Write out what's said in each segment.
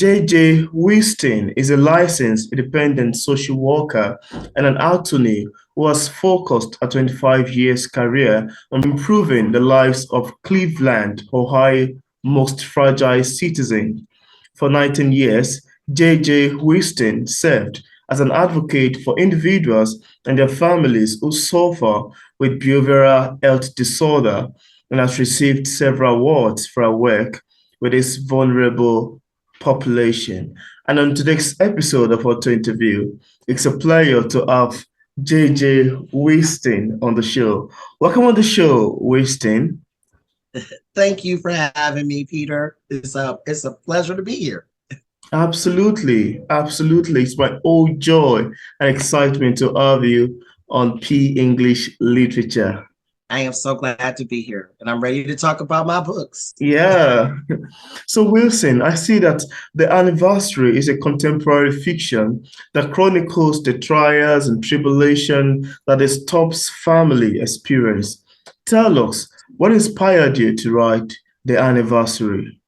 JJ Whiston is a licensed independent social worker and an attorney who has focused a 25 years career on improving the lives of Cleveland, Ohio most fragile citizens. For 19 years, JJ Whiston served as an advocate for individuals and their families who suffer with behavioral health disorder and has received several awards for her work with this vulnerable population. And on today's episode of our interview, it's a pleasure to have JJ Whiston on the show. Welcome on the show, Whiston. Thank you for having me, Peter. It's a pleasure to be here. Absolutely, absolutely. It's my whole joy and excitement to have you on P English Literature. I am so glad to be here, and I'm ready to talk about my books. Yeah. So, Wilson, I see that The Anniversary is a contemporary fiction that chronicles the trials and tribulation that the Stubbs family experienced. Tell us, what inspired you to write The Anniversary?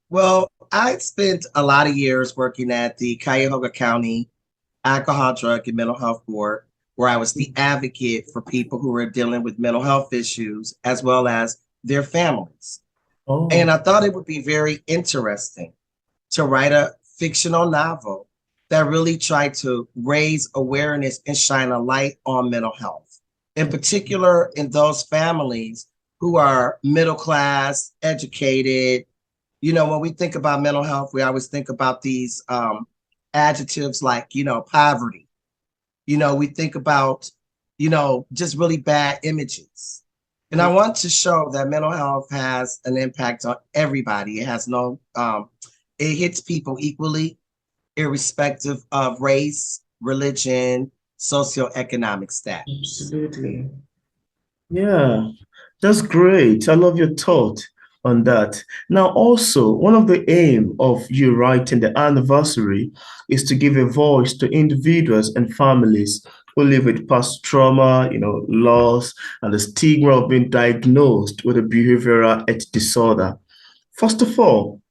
Well, I spent a lot of years working at the Cuyahoga County Alcohol, Drug, and Mental Health Board, where I was the advocate for people who were dealing with mental health issues as well as their families. And Oh, I thought it would be very interesting to write a fictional novel that really tried to raise awareness and shine a light on mental health, in particular in those families who are middle class, educated. When we think about mental health, we always think about these adjectives like, poverty. We think about, just really bad images. And I want to show that mental health has an impact on everybody. It hits people equally, irrespective of race, religion, socioeconomic status. absolutely. Yeah, that's great. I love your thought on that. Now, also, one of the aim of you writing the anniversary is to give a voice to individuals and families who live with past trauma, loss, and the stigma of being diagnosed with a behavioral health disorder. First of all,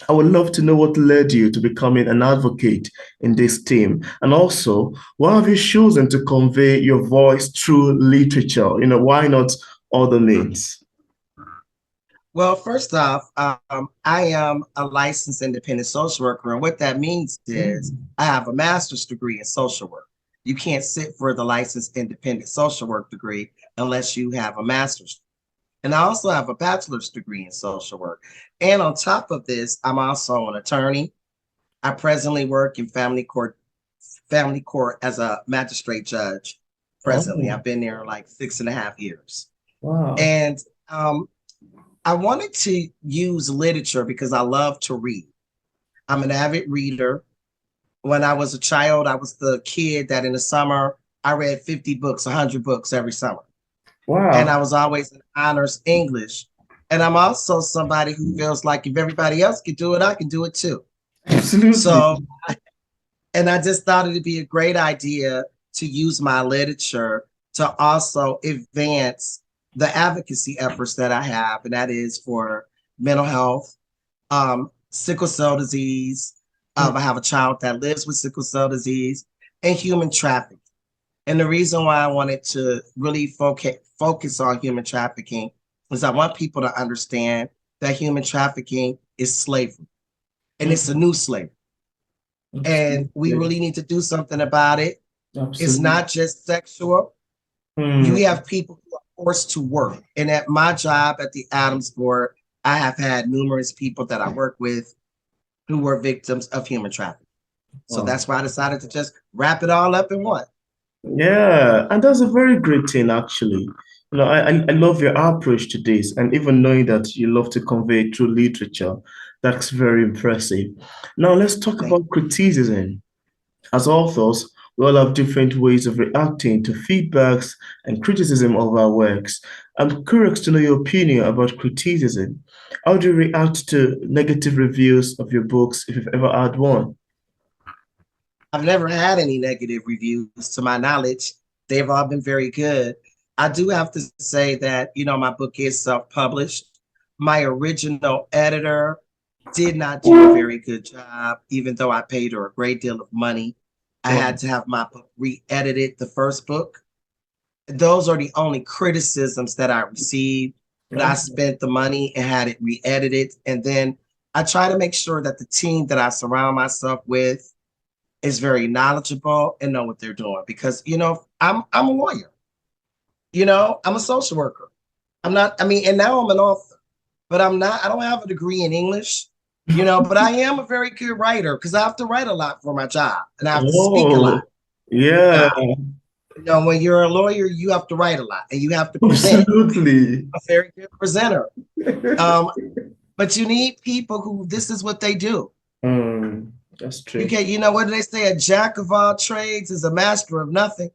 I would love to know what led you to becoming an advocate in this team. And also, why have you chosen to convey your voice through literature? Why not other means? Well, first off, I am a licensed independent social worker. And what that means is Mm. I have a master's degree in social work. You can't sit for the licensed independent social work degree unless you have a master's. And I also have a bachelor's degree in social work. And on top of this, I'm also an attorney. I presently work in family court as a magistrate judge. Presently, Oh, I've been there like 6.5 years. wow. And um, I wanted to use literature because I love to read. I'm an avid reader. When I was a child, I was the kid that in the summer, I read 50 books, 100 books every summer. And I Wow. was always in honors English. And I'm also somebody who feels like if everybody else can do it, I can do it too. Absolutely. So, and I just thought it'd be a great idea to use my literature to also advance the advocacy efforts that I have, and that is for mental health, sickle cell disease. I have a child that lives with sickle cell disease and human trafficking. And the reason why I wanted to really focus on human trafficking is I want people to understand that human trafficking is slavery and it's a Mm, new slavery. And we absolutely. really need to do something about it. It's Absolutely. not just sexual. You Mm. have people who are forced to work. And at my job at the Adams Board, I have had numerous people that I work with who were victims of human trafficking. So Wow. that's why I decided to just wrap it all up in one. Yeah, and that's a very great thing, actually. I love your approach to this, and even knowing that you love to convey it through literature, that's very impressive. Now, let's talk Thank about criticism. As authors, we all have different ways of reacting to feedbacks and criticism of our works. I'm curious to know your opinion about criticism. How do you react to negative reviews of your books if you've ever had one? I've never had any negative reviews to my knowledge. They've all been very good. I do have to say that, my book is self published. My original editor did not do a very good job, even though I paid her a great deal of money. I Wow. had to have my book re-edited, the first book. Those are the only criticisms that I received, but I Oh, spent the money and had it re-edited. And then I try to make sure that the team that I surround myself with is very knowledgeable and know what they're doing because I'm a lawyer, I'm a social worker. I'm not, I mean, and now I'm an author, but I don't have a degree in English, but I am a very good writer because I have to write a lot for my job and I have to speak a lot oh, yeah, for my job. When you're a lawyer, you have to write a lot and you have to present. absolutely. A very good presenter. Um, but you need people who this is what they do. That's You true. can't, what do they say? A jack of all trades is a master of nothing.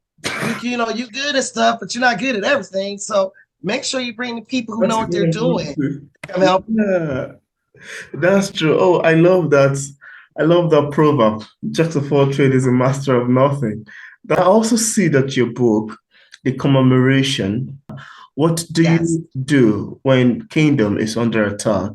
You good at stuff, but you're not good at everything. So make sure you bring the people who know That's what they're doing true. to come help. Yeah, that's true. Oh, I love that. I love that proverb. Jack of all trade is a master of nothing. I also see that your book, The Commemoration, what do Yes. you do when kingdom is under attack?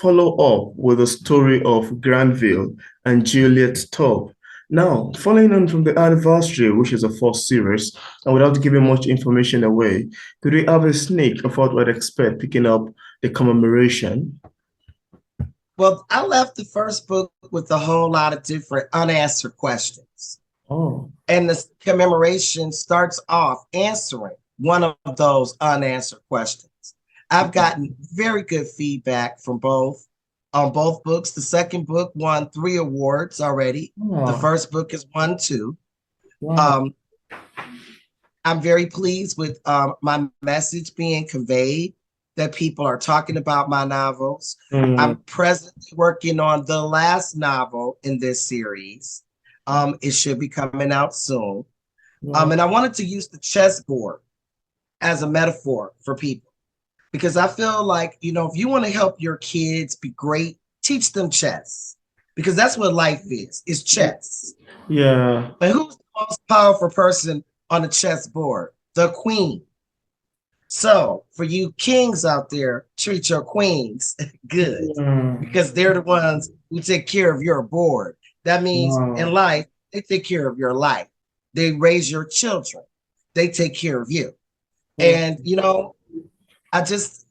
Follow up with the story of Granville and Juliet Top. Now, following on from the anniversary, which is a first series, and without giving much information away, could we have a sneak of what we'd expect picking up the commemoration? Well, I left the first book with a whole lot of different unanswered questions. Oh, And the commemoration starts off answering one of those unanswered questions. I've gotten very good feedback from both on both books. The second book won 3 awards already. The wow, first book has won 2. wow. Um, I'm very pleased with my message being conveyed, that people are talking about my novels. Mm, I'm presently working on the last novel in this series. It should be coming out soon. wow. And I wanted to use the chessboard as a metaphor for people because I feel like, if you want to help your kids be great, teach them chess because that's what life is chess. Yeah. But who's the most powerful person on the chessboard? The queen. So for you kings out there, treat your queens good Mm, because they're the ones who take care of your board. That means in wow. life, they take care of your life. They raise your children. They take care of you. Wow. And, I just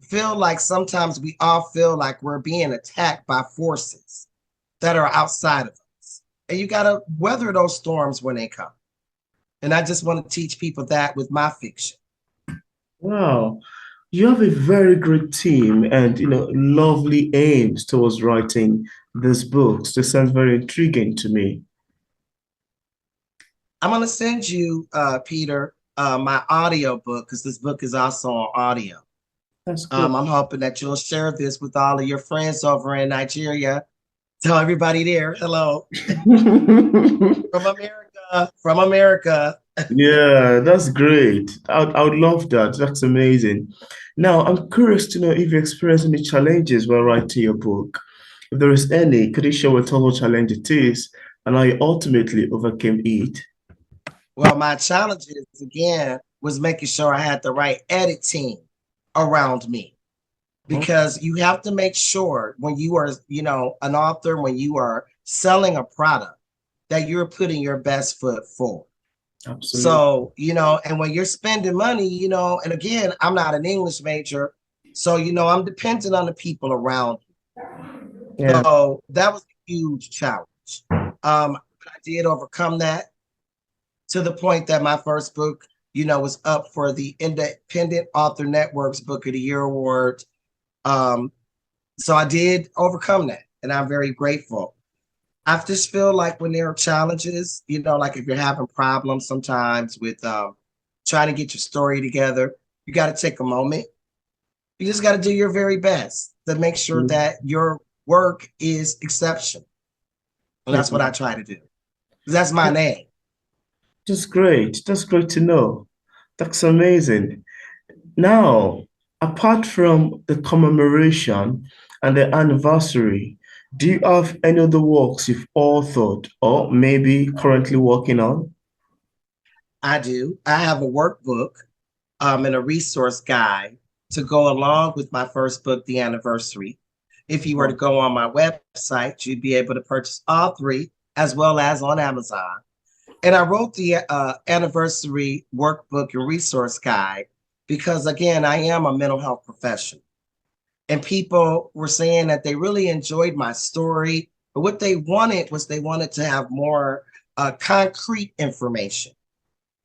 feel like sometimes we all feel like we're being attacked by forces that are outside of us. And you got to weather those storms when they come. And I just want to teach people that with my fiction. Wow. You have a very great team and lovely aims towards writing these books. This sounds very intriguing to me. I'm going to send you, Peter, my audio book because this book is also on audio. That's great. I'm hoping that you'll share this with all of your friends over in Nigeria. Tell everybody there, hello from America, from America. Yeah, that's great. I would love that. That's amazing. Now, I'm curious to know if you experienced any challenges while writing your book. If there is any, could you share what total challenge it is and how you ultimately overcame it? Well, my challenges again was making sure I had the right edit team around me Oh, because you have to make sure when you are, an author, when you are selling a product, that you're putting your best foot forward. absolutely. So, and when you're spending money, and again, I'm not an English major. So, I'm dependent on the people around me. Yeah. So that was a huge challenge. I did overcome that to the point that my first book, was up for the Independent Author Network's Book of the Year award. Um, so I did overcome that, and I'm very grateful. I just feel like when there are challenges, like if you're having problems sometimes with trying to get your story together, you got to take a moment. You just got to do your very best to make sure that your work is exceptional. And Yeah. that's what I try to do. That's my name. That's great. That's great to know. That's amazing. Now, apart from the commemoration and the anniversary, do you have any other works you've authored or maybe currently working on? I do. I have a workbook and a resource guide to go along with my first book, The Anniversary. If you were to go on my website, you'd be able to purchase all three, as well as on Amazon. And I wrote the anniversary workbook and resource guide because, again, I am a mental health professional. And people were saying that they really enjoyed my story, but what they wanted was they wanted to have more concrete information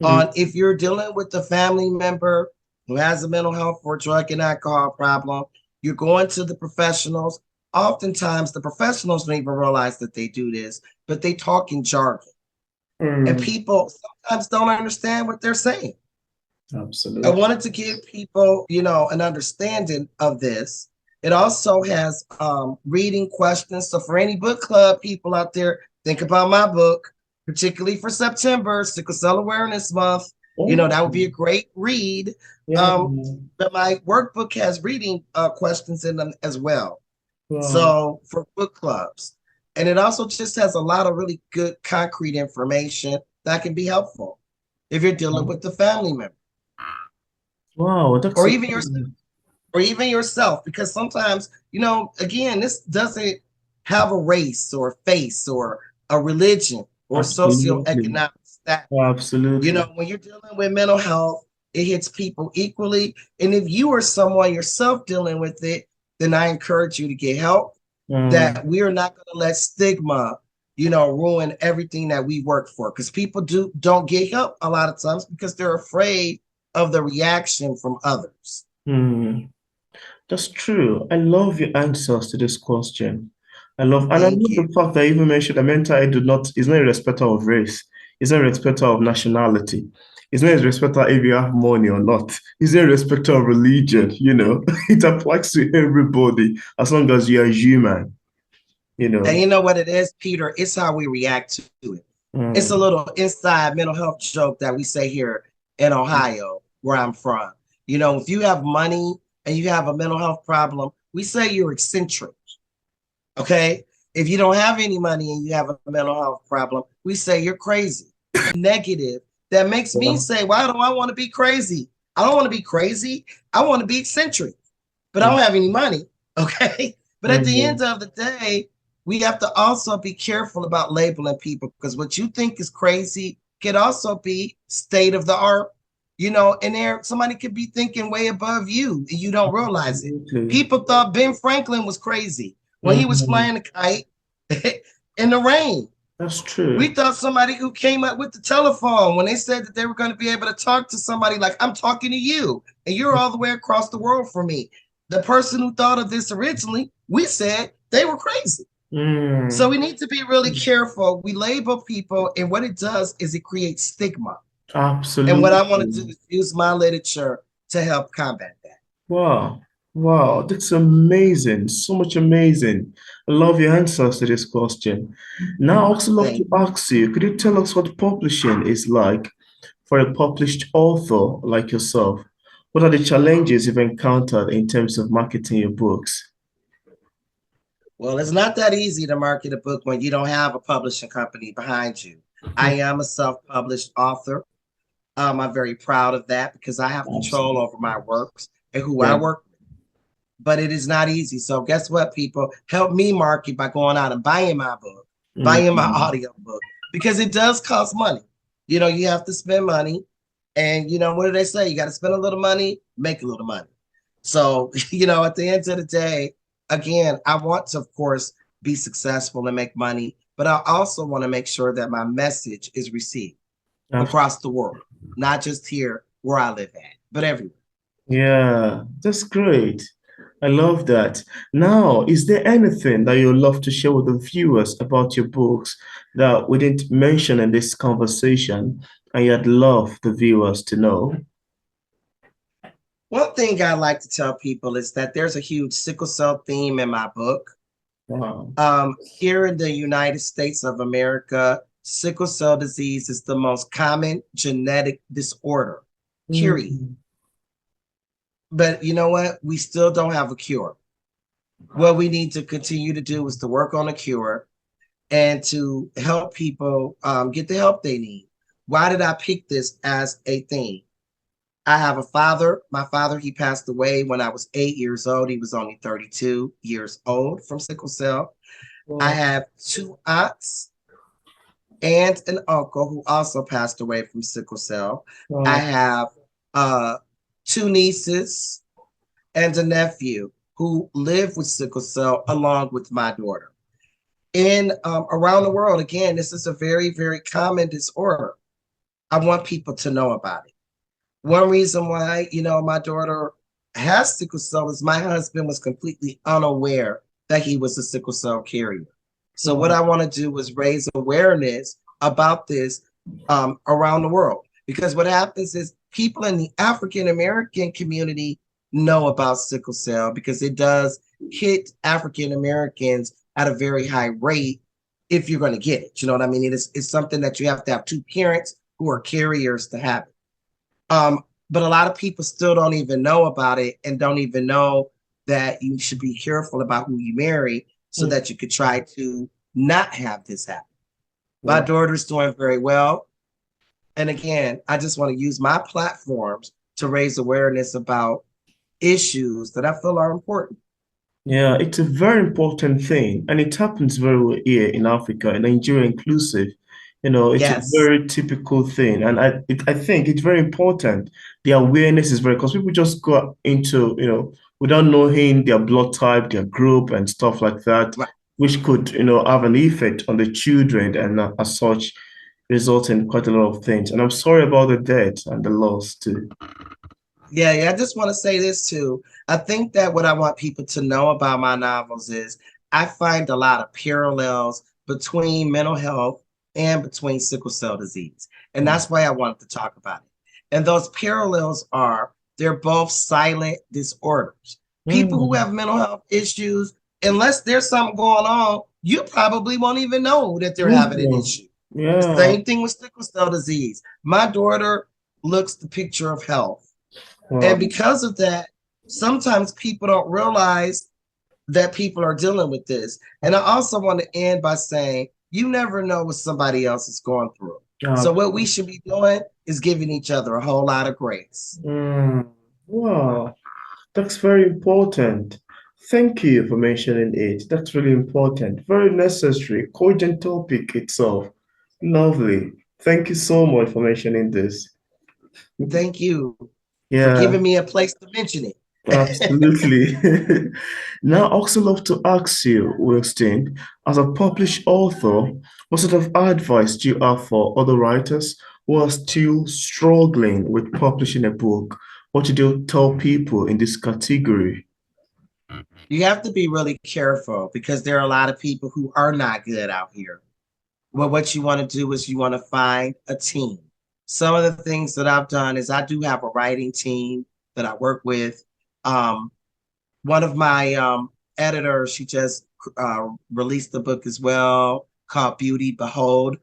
on if you're dealing with a family member who has a mental health or drug and alcohol problem, you're going to the professionals. Oftentimes, the professionals don't even realize that they do this, but they talk in jargon. And people sometimes don't understand what they're saying. Absolutely. I wanted to give people, an understanding of this. It also has reading questions. So for any book club people out there, think about my book, particularly for September, Sickle Cell Awareness Month. That would be a great read. But my workbook has reading questions in them as well. Wow. So for book clubs. And it also just has a lot of really good concrete information that can be helpful if you're dealing with the family member. Wow, that's or even yourself, because sometimes, again, this doesn't have a race or a face or a religion or socioeconomic status. Absolutely. When you're dealing with mental health, it hits people equally. And if you are someone yourself dealing with it, then I encourage you to get help. That we are not going to let stigma, ruin everything that we work for. Because people don't get help a lot of times because they're afraid of the reaction from others. That's true. I love your answers to this question. I love the fact that you even mentioned that mental health is not a respecter of race. It's not a respecter of nationality. It's not a respecter if you have money or not. It's not a respecter of religion, It applies to everybody as long as you are human, And you know what it is, Peter? It's how we react to it. It's a little inside mental health joke that we say here in Ohio, where I'm from. If you have money and you have a mental health problem, we say you're eccentric. Okay? If you don't have any money and you have a mental health problem, we say you're crazy. Negative. That makes me say, why do I want to be crazy? I don't want to be crazy. I want to be eccentric, but I don't have any money. Okay? But at the end of the day, we have to also be careful about labeling people, because what you think is crazy could also be state of the art, and somebody could be thinking way above you and you don't realize it. People thought Ben Franklin was crazy when he was flying a kite in the rain. That's true. We thought somebody who came up with the telephone, when they said that they were going to be able to talk to somebody like, I'm talking to you and you're all the way across the world from me. The person who thought of this originally, we said they were crazy. So we need to be really careful. We label people, and what it does is it creates stigma. Absolutely. And what I want to do is use my literature to help combat that. Wow, that's amazing. So much amazing. I love your answers to this question. Now, I also love to ask you, could you tell us what publishing is like for a published author like yourself? What are the challenges you've encountered in terms of marketing your books? Well, it's not that easy to market a book when you don't have a publishing company behind you. I am a self-published author. I'm very proud of that because I have control over my works and who I work with. But it is not easy. So guess what, people? Help me market by going out and buying my book, buying my audio book, because it does cost money. You have to spend money. And, what do they say? You got to spend a little money, make a little money. So, at the end of the day, again, I want to, of course, be successful and make money, but I also want to make sure that my message is received across the world, not just here where I live at, but everywhere. Yeah, that's great. I love that. Now, is there anything that you'd love to share with the viewers about your books that we didn't mention in this conversation and you'd love the viewers to know? One thing I like to tell people is that there's a huge sickle cell theme in my book. Wow. Here in the United States of America, sickle cell disease is the most common genetic disorder, period. But you know what? We still don't have a cure. What we need to continue to do is to work on a cure and to help people get the help they need. Why did I pick this as a theme? I have a father. My father, he passed away when I was 8 years old. He was only 32 years old from sickle cell. I Wow. have two aunts and an uncle who also passed away from sickle cell. I Wow. have uh, two nieces and a nephew who live with sickle cell along with my daughter. In around the world, again, this is a very, very common disorder. I want people to know about it. One reason why, my daughter has sickle cell is my husband was completely unaware that he was a sickle cell carrier. So what Wow. I want to do is raise awareness about this around the world. Because what happens is people in the African American community know about sickle cell because it does hit African Americans at a very high rate if you're going to get it. You know what I mean? It's something that you have to have two parents who are carriers to have it. But a lot of people still don't even know about it and don't even know that you should be careful about who you marry so Mm. that you could try to not have this happen. My Wow. daughter's doing very well. And again, I just want to use my platforms to raise awareness about issues that I feel are important. Yeah, it's a very important thing, and it happens very well here in Africa, and Nigeria inclusive. It's a Yes. very typical thing, and I think it's very important. The awareness is very, because people just go into, without knowing their blood type, their group, and stuff like that, Right. which could, have an effect on the children, and as such, result in quite a lot of things. And I'm sorry about the death and the loss too. Yeah, yeah. I just want to say this too. I think that what I want people to know about my novels is I find a lot of parallels between mental health and between sickle cell disease. And Mm. that's why I wanted to talk about it. And those parallels are they're both silent disorders. People who Mm. have mental health issues, unless there's something going on, you probably won't even know that they're having an Mhm. issue. The Yeah. same thing with sickle cell disease. My daughter looks the picture of health. Wow. And because of that, sometimes people don't realize that people are dealing with this. And I also want to end by saying, you never know what somebody else is going through. Uh, So, what we should be doing is giving each other a whole lot of grace. mm. Wow. That's very important. Thank you for mentioning it. That's really important. Very necessary. Cogent topic itself. Lovely. Thank you so much for mentioning this. Thank you for Yeah, giving me a place to mention it. absolutely. Now, I also love to ask you, Winston, as a published author, what sort of advice do you have for other writers who are still struggling with publishing a book? What do you tell people in this category? You have to be really careful because there are a lot of people who are not good out here. Well, what you want to do is you want to find a team. Some of the things that I've done is I do have a writing team that I work with. Um, One of my editors, she just released a book as well called Beauty Behold.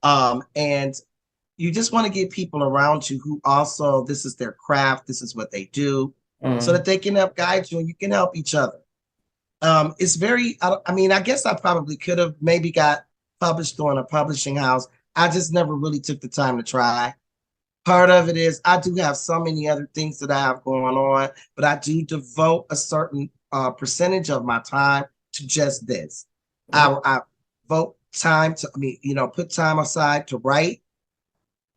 And you just want to get people around you who also, this is their craft, this is what they do, so Mm. that they can help guide you and you can help each other. It's very, I mean, I guess I probably could have maybe got published on a publishing house. I just never really took the time to try. Part of it is I do have so many other things that I have going on, but I do devote a certain percentage of my time to just this. I vote time to, I mean, put time aside to write.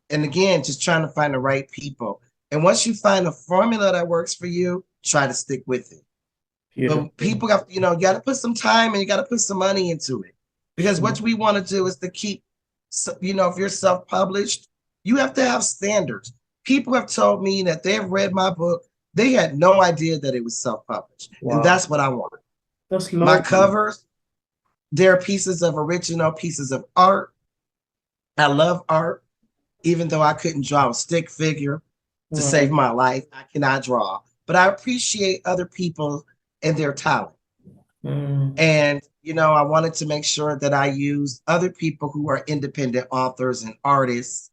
And again, just trying to find the right people. And once you find a formula that works for you, try to stick with it. But Beautiful. people got, you got to put some time and you got to put some money into it. Because what we want to do is to keep, if you're self-published, you have to have standards. People have told me that they've read my book. They had no idea that it was self-published. And Wow. that's what I want. That's My lovely. covers, they're pieces of original pieces of art. I love art, even though I couldn't draw a stick figure to save Wow. my life. I cannot draw, but I appreciate other people and their talent. Mm. And, I wanted to make sure that I use other people who are independent authors and artists,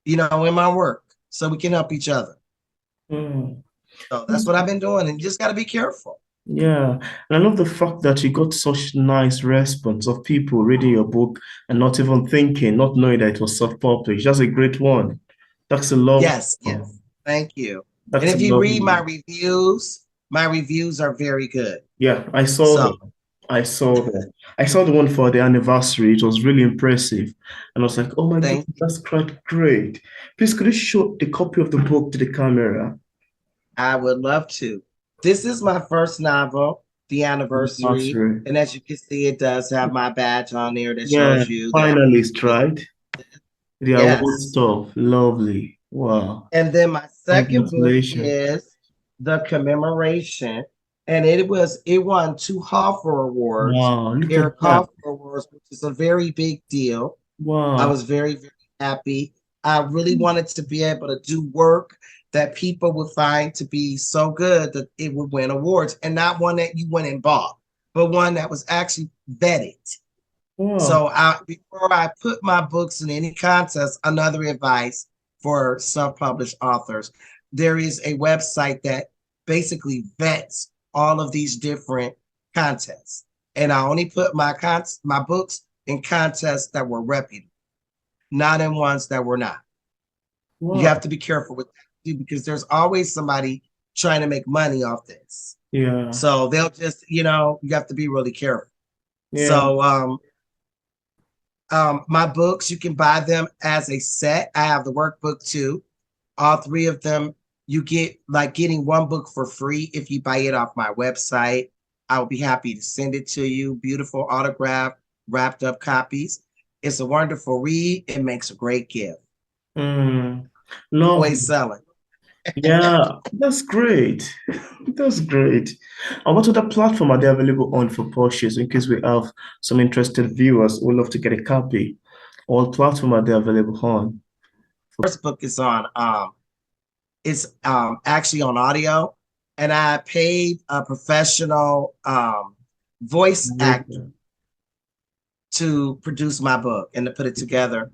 in my work so we can help each other. Mm. So that's what I've been doing. And you just got to be careful. Yeah, and I love the fact that you got such nice response of people reading your book and not even thinking, not knowing that it was self-published. That's a great one. That's a love. Yes, yes. Thank you. And That's if you read lovely. my reviews are very good. Yeah, I saw So that. I saw that. I saw the one for the anniversary. It was really impressive. And I was like, oh my God, thank you. that's quite great. Please, could you show the copy of the book to the camera? I would love to. This is my first novel, The Anniversary. Anniversary. And as you can see, it does have my badge on there that Yeah, shows you that finalist, this, right? The award yes. stuff. Lovely. Wow. And then my second book Congratulations. is The Commemoration. And it won two Hoffer Awards, Wow, look at Eric that. Hoffer Awards, which is a very big deal. I Wow. was very, very happy. I really wanted to be able to do work that people would find to be so good that it would win awards, and not one that you went and bought, but one that was actually vetted. Wow. So before I put my books in any contest, another advice for self-published authors, there is a website that basically vets all of these different contests. And I only put my books in contests that were reputable, not in ones that were not. You Wow. have to be careful with that too, because there's always somebody trying to make money off this. Yeah. So they'll just, you have to be really careful. Yeah. So my books, you can buy them as a set. I have the workbook too. All three of them, you get like getting one book for free if you buy it off my website. I will be happy to send it to you. Beautiful autograph, wrapped up copies. It's a wonderful read. It makes a great gift. Mm. Always Lovely. selling. Yeah, that's great. That's great. And what other platform are they available on for purchase in case we have some interested viewers who would love to get a copy? What platform are they available on? First book is on it's actually on audio, and I paid a professional voice actor to produce my book and to put it together.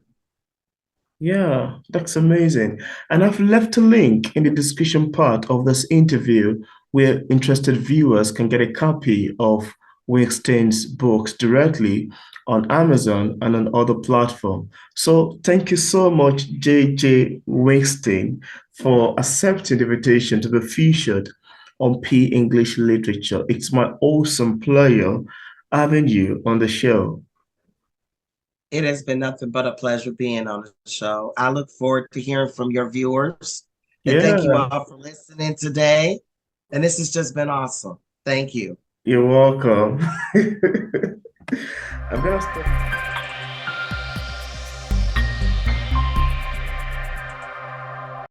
Yeah, that's amazing. And I've left a link in the description part of this interview where interested viewers can get a copy of Winston's books directly on Amazon and on other platforms. So thank you so much, JJ Winston, for accepting the invitation to be featured on P English Literature. It's my awesome pleasure having you on the show. It has been nothing but a pleasure being on the show. I look forward to hearing from your viewers. And thank you Yeah, all for listening today. And this has just been awesome. Thank you. you're welcome. I'm gonna stop.